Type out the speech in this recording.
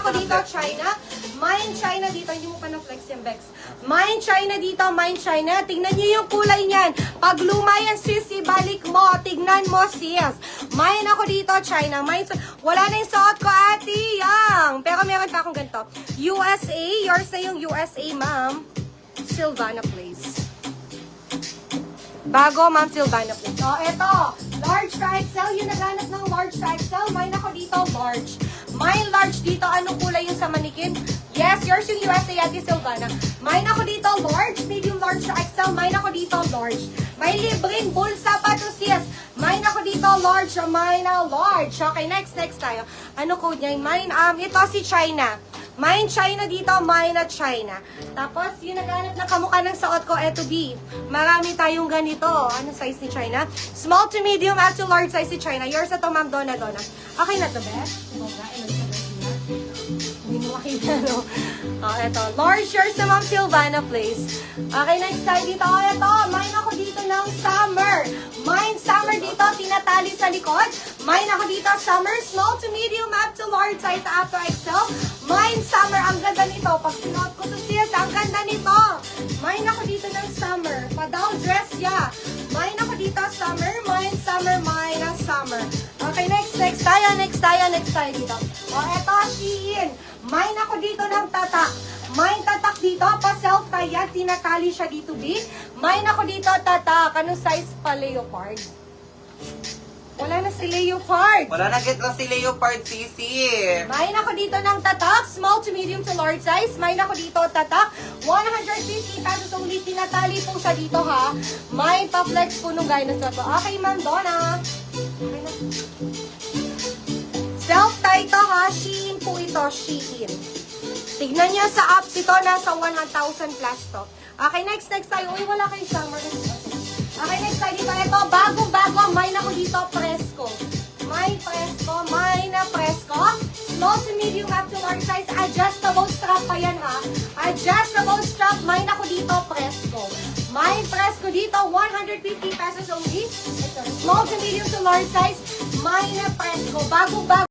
ako dito, China. Mine China dito. Hindi mo pa na-flex yung Bex. Mine China dito, Mine China. Tingnan niyo yung kulay niyan. Pag luma yan, sis, ibalik mo. Tignan mo, sis. Mine ako dito, China. Mine, wala na yung suot ko, ate. Yang. Pero meron pa akong ganito. USA. Yours na yung USA, ma'am. Silvana Place. Bago, ma'am, Silvana Place. So, eto. Large to XL. Yung naghanap ng large to XL. Mine ako dito, large. Mine large dito. Anong kulay yung sa manikin? Yes, yours yung USA, Ate Silvana. Mine ako dito, large. Medium large to XL. Mine ako dito, large. May libreng bulsa pa to, sis. Mine ako dito, large. Mine na large. Okay, next tayo. Ano code niya? Mine, ito si China. Mine China dito, mine na China. Tapos, yung naghanap na kamukha ng suot ko, eto B. Marami tayong ganito. Ano size ni China? Small to medium at to large size si China. Yours na to, ma'am, Donna. Okay na to, Beth? Hindi mo makita, no? Eto. Large yours na, ma'am, Silvana Place. Okay, next tayo dito. Eto, mine ako dito ng summer. Mine summer dito, tinatali sa likod. Mine ako dito, summer, small to medium at to large size up to XL. Mine summer, ang ganda nito. Pag sinuot ko to sis, ang ganda nito. Mine ako dito ng summer. Padaw dress, yeah. Mine ako dito, summer, mine na summer. Okay, next tayo dito. Eto, Shein. Mine ako dito ng tatak. Mine tatak dito, pa-self-tie yan. Tinatali siya dito, B. Mine ako dito, tatak. Anong size pa, leopard? Wala na si leopard. Wala na get lang si leopard, sisi. Mine ako dito ng tatak, small to medium to large size. Mine ako dito, tatak, 150 pesos only. Tinatali po siya dito, ha. Mine pa-flex po nung guy na sa to. Okay, ma'am, Donna. Okay na. Self-tie to, ha. Shein po ito, Shein. Tignan niya sa apps ito, nasa 1,000 plus to. Okay, next tayo. Uy, wala kayong summer. Okay, next tayo dito. Ito, bago. Mine ako dito, Fresco. Mine na Fresco. Small to medium up to large size. Adjustable strap pa yan, ha. Adjustable strap. Mine ako dito, Fresco. Mine Fresco dito, 150 pesos only. Ito, small to medium to large size. Mine na Fresco. Bago.